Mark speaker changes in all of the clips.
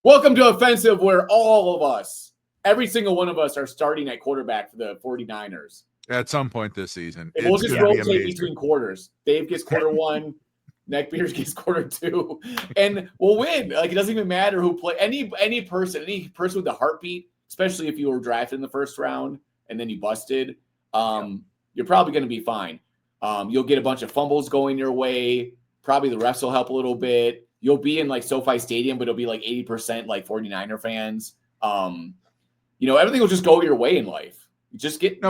Speaker 1: Welcome to Offensive, where all of us, every single one of us, are starting at quarterback for the 49ers.
Speaker 2: At some point this season.
Speaker 1: And we'll just rotate between quarters. Dave gets quarter one, Neckbeard gets quarter two, and we'll win. Like, it doesn't even matter who play. Any person with a heartbeat, especially if you were drafted in the first round and then you busted, you're probably going to be fine. You'll get a bunch of fumbles going your way. Probably the refs will help a little bit. You'll be in like SoFi Stadium, but it'll be like 80% like 49er fans. Everything will just go your way in life. You just get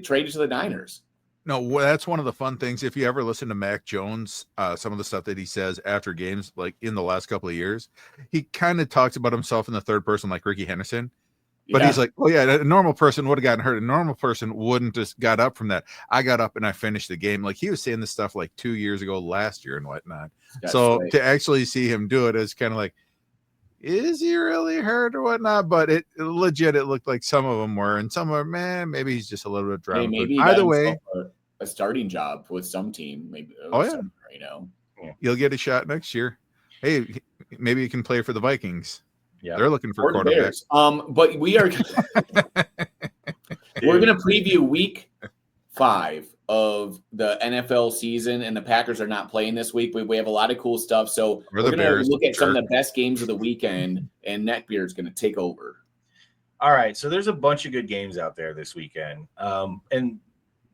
Speaker 1: traded to the Niners.
Speaker 2: No, that's one of the fun things. If you ever listen to Mac Jones, some of the stuff that he says after games, like in the last couple of years, he kind of talks about himself in the third person, like Ricky Henderson. But he's like, oh, yeah, a normal person would have gotten hurt. A normal person wouldn't just got up from that. I got up and I finished the game. Like, he was saying this stuff like 2 years ago, last year and whatnot. To actually see him do it is kind of like, is he really hurt or whatnot? But it looked like some of them were. And some of them, maybe he's just a little bit drowned.
Speaker 1: Maybe either way, a starting job with some team. Maybe.
Speaker 2: You'll get a shot next year. Hey, maybe you can play for the Vikings. Yeah, they're looking for quarterbacks.
Speaker 1: But we are we're going to preview week 5 of the NFL season, and the Packers are not playing this week. We have a lot of cool stuff, so we're going to look at some of the best games of the weekend, and Neckbeard's going to take over.
Speaker 3: All right, so there's a bunch of good games out there this weekend, and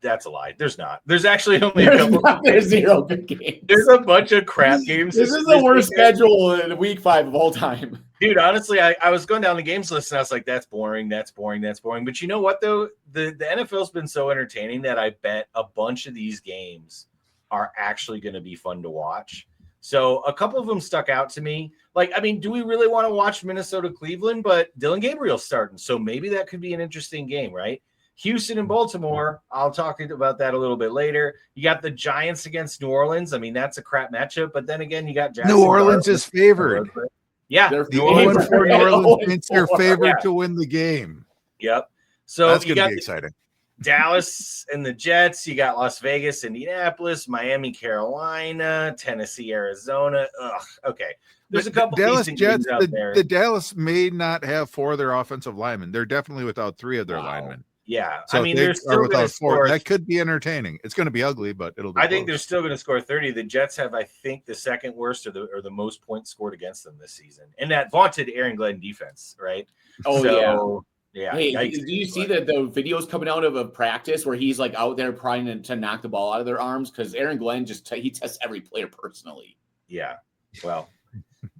Speaker 3: that's a lie. There's not. There's actually only a couple.
Speaker 1: There's 0 good games.
Speaker 3: There's a bunch of crap games.
Speaker 1: This is the worst schedule in week 5 of all time.
Speaker 3: Dude, honestly, I was going down the games list and I was like, that's boring. But you know what, though? The NFL's been so entertaining that I bet a bunch of these games are actually going to be fun to watch. So a couple of them stuck out to me. Like, I mean, do we really want to watch Minnesota-Cleveland? But Dylan Gabriel's starting, so maybe that could be an interesting game, right? Houston and Baltimore, I'll talk about that a little bit later. You got the Giants against New Orleans. I mean, that's a crap matchup. But then again, you got
Speaker 2: New Orleans is favored.
Speaker 3: Yeah.
Speaker 2: New Orleans thinks they're favored to win the game.
Speaker 3: Yep. So
Speaker 2: that's going to be exciting.
Speaker 3: Dallas and the Jets. You got Las Vegas, Indianapolis, Miami, Carolina, Tennessee, Arizona. Ugh. Okay. There's a couple
Speaker 2: Dallas Jets
Speaker 3: out there.
Speaker 2: The Dallas may not have 4 of their offensive linemen. They're definitely without 3 of their linemen.
Speaker 3: Yeah,
Speaker 2: so I mean, they're still without 4. That could be entertaining. It's going to be ugly, but it'll be.
Speaker 3: I think they're still going to score 30. The Jets have, I think, the second worst or the most points scored against them this season, and that vaunted Aaron Glenn defense, right?
Speaker 1: Oh yeah. Hey, do you see the videos coming out of practice where he's like out there trying to knock the ball out of their arms? Because Aaron Glenn he tests every player personally.
Speaker 3: Yeah. Well,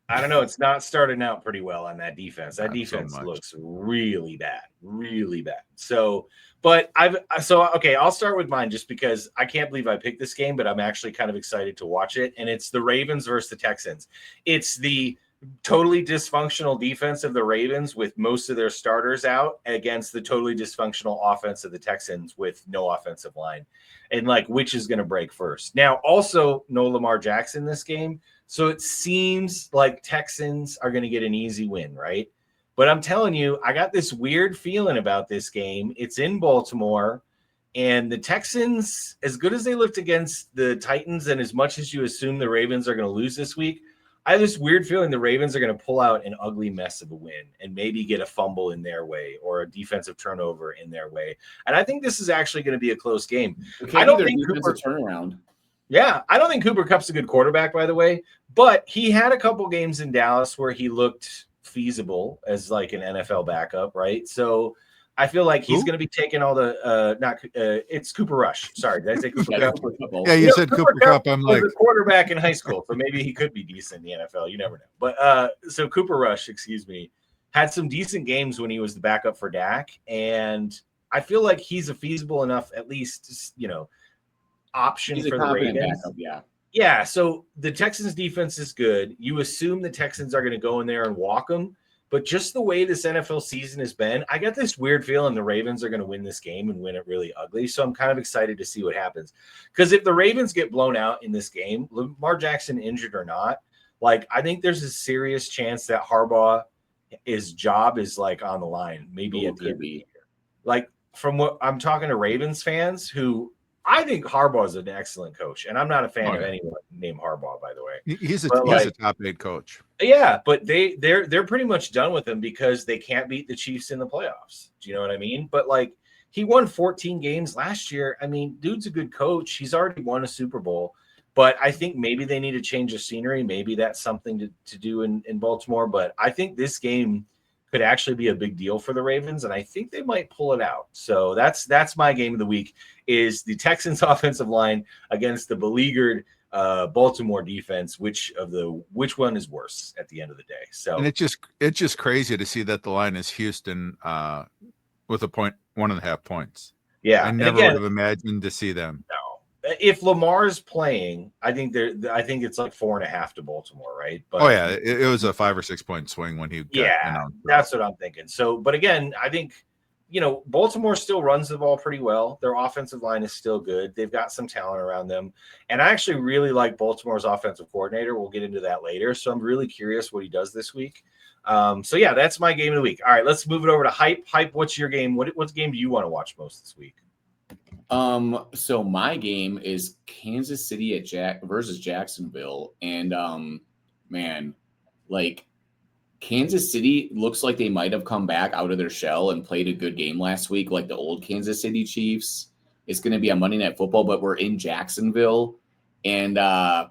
Speaker 3: I don't know. It's not starting out pretty well on that defense. That defense looks really bad, really bad. So, but I'll start with mine just because I can't believe I picked this game, but I'm actually kind of excited to watch it. And it's the Ravens versus the Texans. It's the totally dysfunctional defense of the Ravens with most of their starters out against the totally dysfunctional offense of the Texans with no offensive line. And like, which is going to break first? Now, also no Lamar Jackson this game. So it seems like Texans are going to get an easy win, right? But I'm telling you, I got this weird feeling about this game. It's in Baltimore, and the Texans, as good as they looked against the Titans, and as much as you assume the Ravens are going to lose this week, I have this weird feeling the Ravens are going to pull out an ugly mess of a win and maybe get a fumble in their way or a defensive turnover in their way. And I think this is actually going to be a close game. I don't think Cooper
Speaker 1: turnaround.
Speaker 3: Yeah, I don't think Cooper Kupp's a good quarterback, by the way, but he had a couple games in Dallas where he looked feasible as like an NFL backup, right? So I feel like he's going to be taking all the it's Cooper Rush. Sorry, did I say Cooper Kupp?
Speaker 2: Yeah, you said Cooper Kupp. I'm like
Speaker 3: a quarterback in high school, so maybe he could be decent in the NFL. You never know. But so Cooper Rush, had some decent games when he was the backup for Dak, and I feel like he's a feasible enough, at least option for the Ravens.
Speaker 1: Backup,
Speaker 3: yeah. So the Texans defense is good. You assume the Texans are going to go in there and walk them, but just the way this NFL season has been, I got this weird feeling the Ravens are going to win this game and win it really ugly. So I'm kind of excited to see what happens. Because if the Ravens get blown out in this game, Lamar Jackson injured or not, like I think there's a serious chance that Harbaugh, his job is like on the line. Maybe at the end of the year. Like from what I'm talking to Ravens fans who I think Harbaugh is an excellent coach, and I'm not a fan of
Speaker 2: yeah.
Speaker 3: anyone named Harbaugh, by the way.
Speaker 2: He's a top 8 coach.
Speaker 3: Yeah, but they're pretty much done with him because they can't beat the Chiefs in the playoffs. Do you know what I mean? But like he won 14 games last year. I mean, dude's a good coach. He's already won a Super Bowl. But I think maybe they need to change the scenery. Maybe that's something to do in Baltimore. But I think this game could actually be a big deal for the Ravens, and I think they might pull it out. So that's my game of the week is the Texans offensive line against the beleaguered Baltimore defense. Which one is worse at the end of the day? So
Speaker 2: and it's just crazy to see that the line is Houston with 1.5 points.
Speaker 3: Yeah,
Speaker 2: I never would have imagined to see them.
Speaker 3: No. If Lamar's playing, I think it's like 4.5 to Baltimore, right? But
Speaker 2: it was a 5 or 6 point swing when he got announced.
Speaker 3: That's what I'm thinking. So, but again, I think Baltimore still runs the ball pretty well. Their offensive line is still good. They've got some talent around them, and I actually really like Baltimore's offensive coordinator. We'll get into that later. So I'm really curious what he does this week. So yeah, that's my game of the week. All right, let's move it over to Hype. Hype, what's your game? What game do you want to watch most this week?
Speaker 1: So my game is Kansas City versus Jacksonville, and man, like Kansas City looks like they might have come back out of their shell and played a good game last week, like the old Kansas City Chiefs. It's going to be on Monday Night Football, but we're in Jacksonville, and I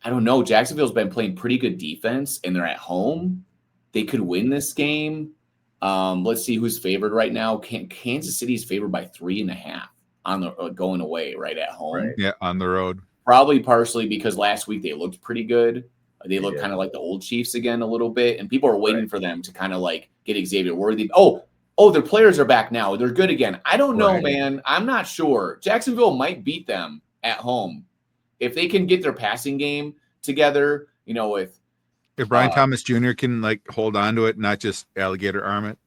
Speaker 1: don't know. Jacksonville's been playing pretty good defense, and they're at home. They could win this game. Let's see who's favored right now. Kansas City's favored by 3.5. On the going away right at home.
Speaker 2: Right. Yeah, on the road.
Speaker 1: Probably partially because last week they looked pretty good. They looked kind of like the old Chiefs again a little bit, and people are waiting for them to kind of like get Xavier Worthy. Oh, their players are back now. They're good again. I don't know, man. I'm not sure. Jacksonville might beat them at home if they can get their passing game together. With
Speaker 2: if Brian Thomas Jr. can like hold on to it, not just alligator arm it,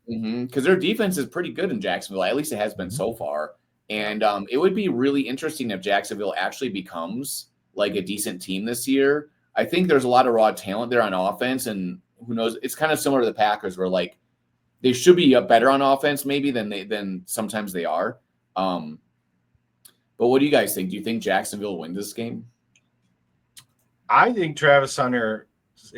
Speaker 1: because their defense is pretty good in Jacksonville. At least it has been so far. And it would be really interesting if Jacksonville actually becomes like a decent team this year. I think there's a lot of raw talent there on offense, and who knows? It's kind of similar to the Packers, where like they should be better on offense maybe than sometimes they are. But what do you guys think? Do you think Jacksonville will win this game?
Speaker 3: I think Travis Hunter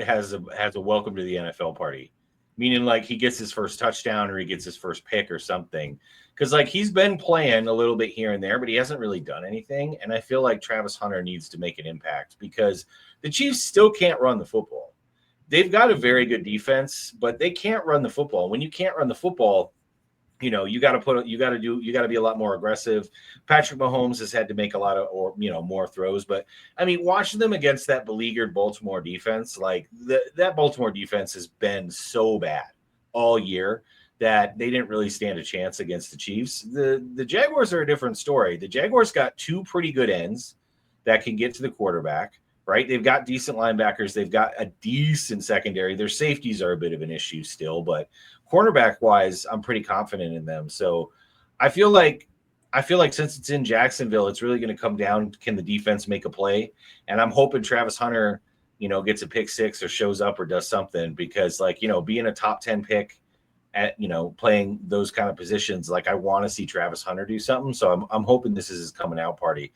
Speaker 3: has a welcome to the NFL party, meaning like he gets his first touchdown or he gets his first pick or something. Because like he's been playing a little bit here and there, but he hasn't really done anything. And I feel like Travis Hunter needs to make an impact because the Chiefs still can't run the football. They've got a very good defense, but they can't run the football. When you can't run the football, you got to be a lot more aggressive. Patrick Mahomes has had to make a lot of more throws, but I mean, watching them against that beleaguered Baltimore defense, like that Baltimore defense has been so bad all year that they didn't really stand a chance against the Chiefs. The Jaguars are a different story. The Jaguars got two pretty good ends that can get to the quarterback, right? They've got decent linebackers. They've got a decent secondary. Their safeties are a bit of an issue still, but cornerback-wise, I'm pretty confident in them. So I feel like since it's in Jacksonville, it's really going to come down, can the defense make a play? And I'm hoping Travis Hunter, gets a pick six or shows up or does something because, being a top 10 pick at playing those kind of positions, like I want to see Travis Hunter do something. So I'm hoping this is his coming out party.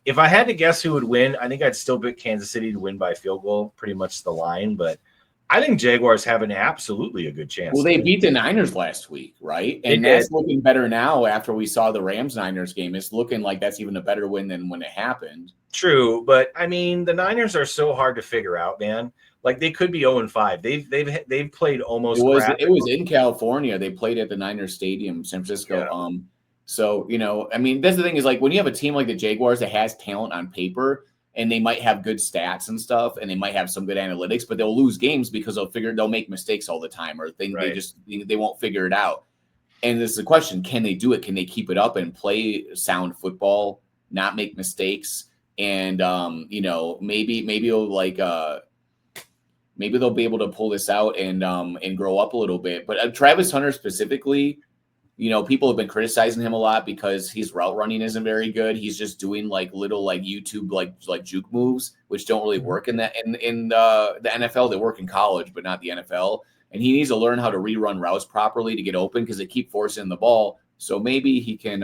Speaker 3: If I had to guess who would win, I think I'd still pick Kansas City to win by field goal, pretty much the line. But I think Jaguars have absolutely a good chance.
Speaker 1: Well, they beat the Niners last week, right? And that's looking better now after we saw the Rams-Niners game. It's looking like that's even a better win than when it happened.
Speaker 3: True, but I mean, the Niners are so hard to figure out, man. Like they could be 0-5. They've played almost.
Speaker 1: It was in California. They played at the Niners Stadium, San Francisco.
Speaker 3: Yeah.
Speaker 1: So I mean, that's the thing is like when you have a team like the Jaguars that has talent on paper and they might have good stats and stuff, and they might have some good analytics, but they'll lose games because they'll make mistakes all the time, or they won't figure it out. And this is the question: can they do it? Can they keep it up and play sound football, not make mistakes? And maybe they'll be able to pull this out and grow up a little bit. But Travis Hunter specifically, people have been criticizing him a lot because his route running isn't very good. He's just doing like little like YouTube like juke moves, which don't really work in the NFL. They work in college, but not the NFL. And he needs to learn how to rerun routes properly to get open because they keep forcing the ball. So maybe he can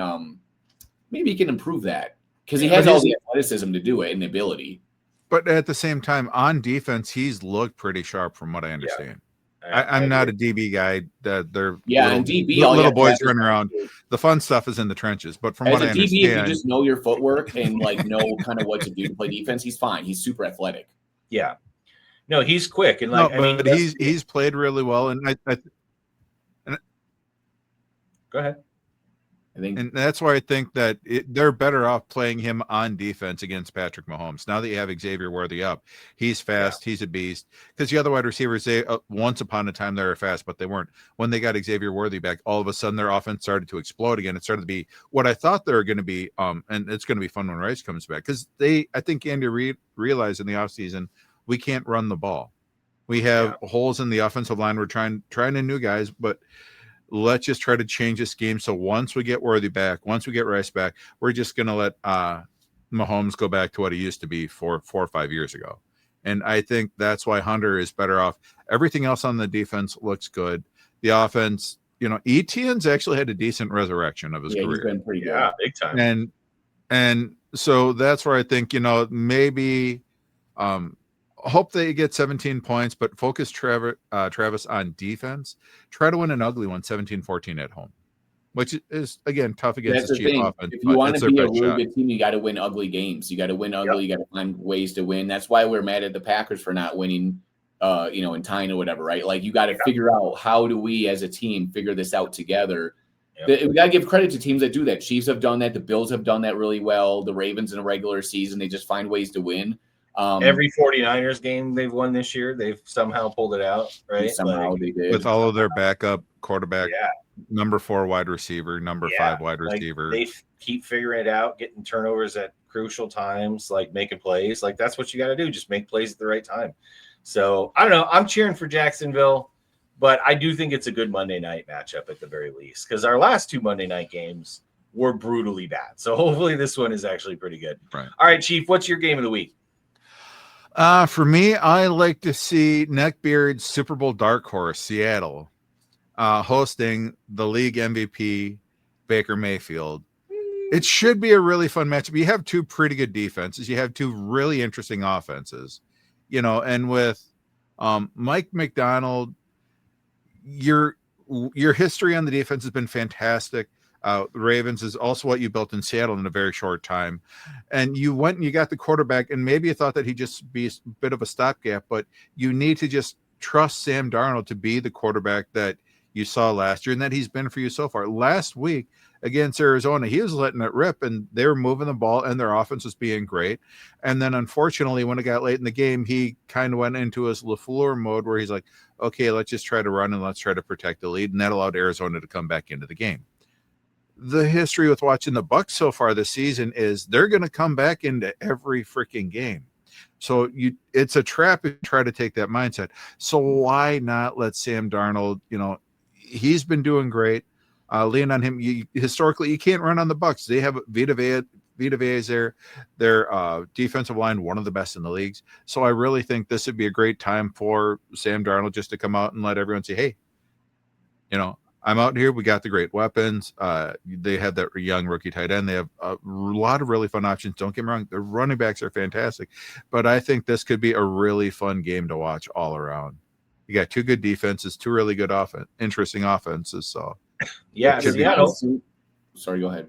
Speaker 1: improve that. because he has all the athleticism to do it and the ability.
Speaker 2: But at the same time, on defense, he's looked pretty sharp from what I understand. I'm not a DB guy. That they're
Speaker 1: and DB,
Speaker 2: little boys running around. The fun stuff is in the trenches. But from what I understand,
Speaker 1: DB, if you just know your footwork and like know kind of what to do to play defense, he's fine. He's super athletic.
Speaker 3: Yeah, no, he's quick and like
Speaker 2: but he's played really well. And
Speaker 3: go ahead.
Speaker 2: And that's why I think that they're better off playing him on defense against Patrick Mahomes. Now that you have Xavier Worthy up, he's fast, he's a beast. Because the other wide receivers, they once upon a time they were fast, but they weren't. When they got Xavier Worthy back, all of a sudden their offense started to explode again. It started to be what I thought they were going to be. And it's going to be fun when Rice comes back because I think Andy Reid realized in the offseason we can't run the ball. We have holes in the offensive line. We're trying in new guys, but let's just try to change this game. So once we get Worthy back, once we get Rice back, we're just going to let Mahomes go back to what he used to be 4 or 5 years ago. And I think that's why Hunter is better off. Everything else on the defense looks good. The offense, Etienne's actually had a decent resurrection of his career.
Speaker 1: He's been pretty good.
Speaker 3: Yeah, big time.
Speaker 2: And so that's where I think, maybe hope they get 17 points, but focus Travis on defense. Try to win an ugly one, 17-14 at home, which is, again, tough against the cheap offense.
Speaker 1: If you want to be a really good team, you got to win ugly games. You got to win ugly. You got to find ways to win. That's why we're mad at the Packers for not winning, in tying or whatever, right? Like, you got to figure out how do we as a team figure this out together. We got to give credit to teams that do that. Chiefs have done that. The Bills have done that really well. The Ravens in a regular season, they just find ways to win.
Speaker 3: Every 49ers game they've won this year, they've somehow pulled it out, right?
Speaker 1: Somehow they did.
Speaker 2: With all of their backup quarterback, number 4 wide receiver, number 5 wide receiver.
Speaker 3: They keep figuring it out, getting turnovers at crucial times, like making plays. Like, that's what you got to do. Just make plays at the right time. So, I don't know. I'm cheering for Jacksonville, but I do think it's a good Monday night matchup at the very least because our last 2 Monday night games were brutally bad. So, hopefully this one is actually pretty good.
Speaker 2: Right.
Speaker 3: All right, Chief, what's your game of the week?
Speaker 2: For me, I like to see Neckbeard's Super Bowl dark horse, Seattle, hosting the league MVP, Baker Mayfield. It should be a really fun matchup. You have 2 pretty good defenses. You have 2 really interesting offenses, and with Mike McDonald, your history on the defense has been fantastic. The Ravens is also what you built in Seattle in a very short time. And you went and you got the quarterback, and maybe you thought that he'd just be a bit of a stopgap, but you need to just trust Sam Darnold to be the quarterback that you saw last year and that he's been for you so far. Last week against Arizona, he was letting it rip, and they were moving the ball, and their offense was being great. And then, unfortunately, when it got late in the game, he kind of went into his LaFleur mode where he's like, okay, let's just try to run and let's try to protect the lead. And that allowed Arizona to come back into the game. The history with watching the Bucs so far this season is they're going to come back into every freaking game. So it's a trap to try to take that mindset. So why not let Sam Darnold, he's been doing great. Lean on him. Historically, you can't run on the Bucs. They have Vita Vea is there. Their defensive line, one of the best in the leagues. So I really think this would be a great time for Sam Darnold just to come out and let everyone say, hey, I'm out here. We got the great weapons. They have that young rookie tight end. They have a lot of really fun options. Don't get me wrong. Their running backs are fantastic. But I think this could be a really fun game to watch all around. You got 2 good defenses, 2 really good interesting offenses. So,
Speaker 3: yeah, Seattle.
Speaker 1: Sorry, go ahead.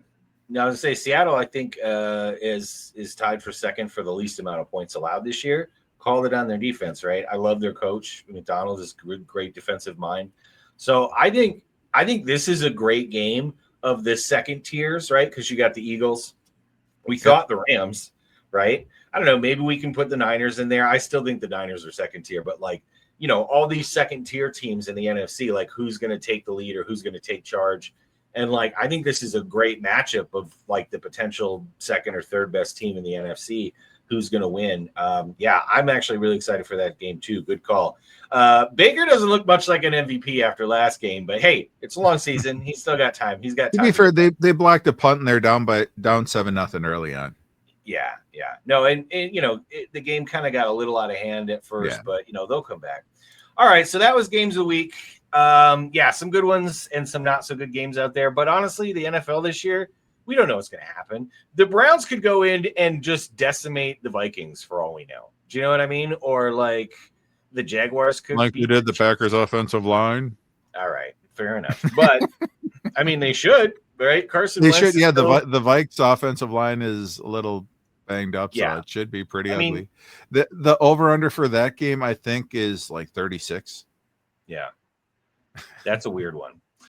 Speaker 3: No, I was going to say Seattle, I think, is tied for second for the least amount of points allowed this year. Called it on their defense, right? I love their coach. McDonald is a great defensive mind. So I think this is a great game of the second tiers, right? Because you got the Eagles. We thought the Rams, right? I don't know. Maybe we can put the Niners in there. I still think the Niners are second tier, but all these second tier teams in the NFC, like who's going to take the lead or who's going to take charge. And I think this is a great matchup of the potential second or third best team in the NFC. Who's going to win? I'm actually really excited for that game too. Good call. Baker doesn't look much like an MVP after last game, but hey, it's a long season. He's still got time. He's got time.
Speaker 2: To be fair, they blocked a punt and they're down 7-0 early on.
Speaker 3: Yeah. No, and the game kind of got a little out of hand at first, but they'll come back. All right, so that was games of the week. Some good ones and some not so good games out there. But honestly, the NFL this year We don't know what's going to happen. The Browns could go in and just decimate the Vikings for all we know. Do you know what I mean? Or like the Jaguars could
Speaker 2: like you did the Packers offensive line.
Speaker 3: All right, fair enough. But I mean, they should, right? Carson Wentz
Speaker 2: should. Yeah,
Speaker 3: still...
Speaker 2: the Vikes offensive line is a little banged up, so it should be pretty ugly. The over under for that game, I think, is like 36.
Speaker 3: Yeah, that's a weird one.